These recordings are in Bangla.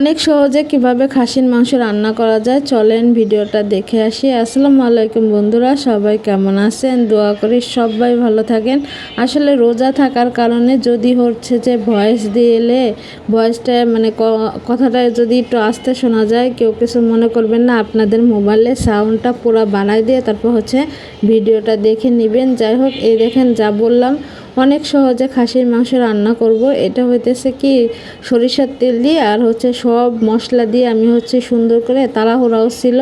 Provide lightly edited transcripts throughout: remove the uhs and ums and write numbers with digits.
অনেক সহজে কিভাবে খাসির মাংস রান্না করা যায় চলেন ভিডিওটা দেখে আসি। আসসালামু আলাইকুম বন্ধুরা, সবাই কেমন আছেন? দোয়া করি সবাই ভালো থাকেন। আসলে রোজা থাকার কারণে যদি হচ্ছে যে ভয়েস দিলে ভয়েসটা কথাটা যদি একটু আস্তে শোনা যায়, কেউ কিছু মনে করবেন না। আপনাদের মোবাইলে সাউন্ডটা পুরো বাড়াই দিয়ে তারপর হচ্ছে ভিডিওটা দেখে নেবেন। যাই হোক, এই দেখেন যা বললাম, অনেক সহজে খাসির মাংস রান্না করব। এটা হইতেছে কি সরিষার তেল দিয়ে আর হচ্ছে সব মশলা দিয়ে আমি হচ্ছে সুন্দর করে, তাড়াহুড়াও ছিল,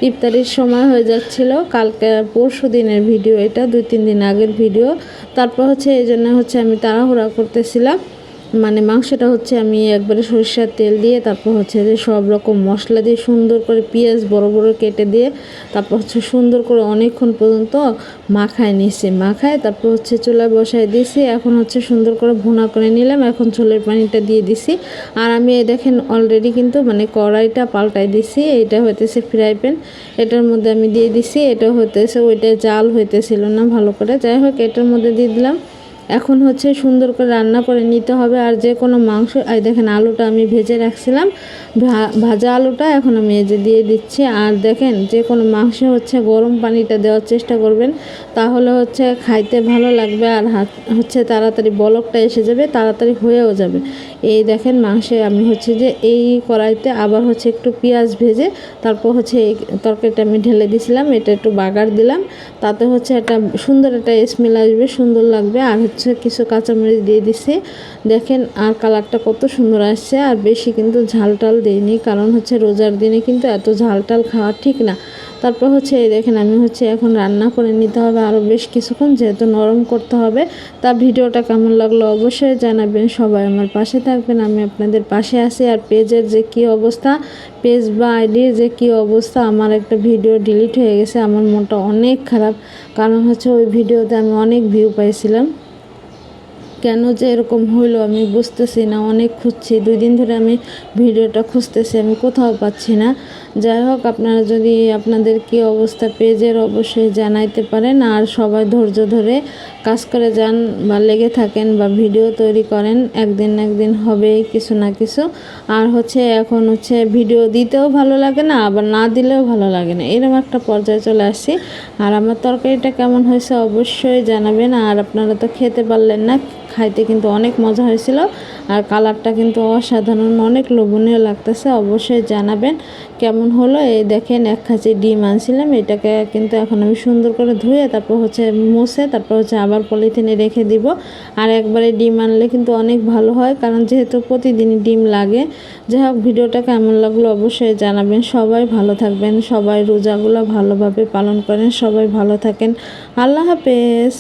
ইফতারির সময় হয়ে যাচ্ছিল, কালকে পরশু দিনের ভিডিও, এটা 2-3 দিন আগের ভিডিও। তারপর হচ্ছে এই জন্য হচ্ছে আমি তাড়াহুড়া করতেছিলাম। মাংসটা হচ্ছে আমি একবারে সরিষার তেল দিয়ে তারপর হচ্ছে যে সব রকম মশলা দিয়ে সুন্দর করে পেঁয়াজ বড় বড় কেটে দিয়ে তারপর হচ্ছে সুন্দর করে অনেকক্ষণ পর্যন্ত মাখায় তারপর হচ্ছে চুলায় বসায় দিয়েছি। এখন হচ্ছে সুন্দর করে ভুনা করে নিলাম। এখন ঝোলের পানিটা দিয়ে দিছি। আর আমি দেখেন অলরেডি কিন্তু কড়াইটা পাল্টাই দিছি। এটা হইতেছে ফ্রাই প্যান, এটার মধ্যে আমি দিয়ে দিছি। এটা হইতেছে ওইটা জাল হইতেছিল না ভালো করে। যাই হোক, এটার মধ্যে দিয়ে দিলাম। এখন হচ্ছে সুন্দর করে রান্না করে নিতে হবে। আর যে কোনো মাংস, দেখেন আলুটা আমি ভেজে রাখছিলাম, ভাজা আলুটা এখন আমি এই যে দিয়ে দিচ্ছি। আর দেখেন যে কোনো মাংস হচ্ছে গরম পানিটা দেওয়ার চেষ্টা করবেন, তাহলে হচ্ছে খাইতে ভালো লাগবে। আর হচ্ছে তাড়াতাড়ি বলকটা এসে যাবে, তাড়াতাড়ি হয়েও যাবে। এই দেখেন মাংসে আমি হচ্ছে যে এই কড়াইতে আবার হচ্ছে একটু পেঁয়াজ ভেজে তারপর হচ্ছে এই তরকারিটা আমি ঢেলে দিয়েছিলাম। এটা একটু বাগার দিলাম, তাতে হচ্ছে একটা সুন্দর একটা স্মেল আসবে, সুন্দর লাগবে। আর হচ্ছে কিছু কাঁচামরিচ দিয়ে দিছি। দেখেন আর কালারটা কত সুন্দর আসছে। আর বেশি কিন্তু ঝাল টাল দিইনি, কারণ হচ্ছে রোজার দিনে কিন্তু এত ঝাল টাল খাওয়া ঠিক না। তারপর হচ্ছে এই দেখেন আমি হচ্ছে এখন রান্না করে নিতে হবে আরও বেশ কিছুক্ষণ, যেহেতু নরম করতে হবে। তা ভিডিওটা কেমন লাগলো অবশ্যই জানাবেন। সবাই আমার পাশে থাকবেন, আমি আপনাদের পাশে আছি। আর পেজের যে কী অবস্থা, পেজ বা আইডির যে কী অবস্থা, আমার একটা ভিডিও ডিলিট হয়ে গেছে, আমার মনটা অনেক খারাপ। কারণ হচ্ছে ওই ভিডিওতে আমি অনেক ভিউ পাইছিলাম। কেন যে এরকম হইলো আমি বুঝতেছি না, অনেক খুঁজছি, 2 দিন ধরে আমি ভিডিওটা খুঁজতেছি, আমি কোথাও পাচ্ছি না। যাই হোক, আপনারা যদি আপনাদের কী অবস্থা পেজের অবশ্যই জানাইতে পারেন। আর সবাই ধৈর্য ধরে কাজ করে যান বা লেগে থাকেন বা ভিডিও তৈরি করেন, একদিন না একদিন হবেই কিছু না কিছু। আর হচ্ছে এখন হচ্ছে ভিডিও দিতেও ভালো লাগে না, আবার না দিলেও ভালো লাগে না, এরকম একটা পর্যায়ে চলে আসছি। আর আমার তরকারিটা কেমন হয়েছে অবশ্যই জানাবেন। আর আপনারা তো খেতে পারলেন না, খাইতে কিন্তু অনেক মজা হয়েছিল। আর কালারটা কিন্তু অসাধারণ, অনেক লোভনীয় লাগতেছে। অবশ্যই জানাবেন কেমন হলো। এই দেখেন 1 খাঁচি ডিম আনছিলাম, এটাকে কিন্তু এখন আমি সুন্দর করে ধুয়ে তারপর হচ্ছে মুছে তারপর হচ্ছে আবার পলিথিনে রেখে দিব। আর একবারে ডিম আনলে কিন্তু অনেক ভালো হয়, কারণ যেহেতু প্রতিদিনই ডিম লাগে। যাই হোক, ভিডিওটা কেমন লাগলো অবশ্যই জানাবেন। সবাই ভালো থাকবেন, সবাই রোজাগুলো ভালোভাবে পালন করেন, সবাই ভালো থাকেন। আল্লাহ হাফেজ।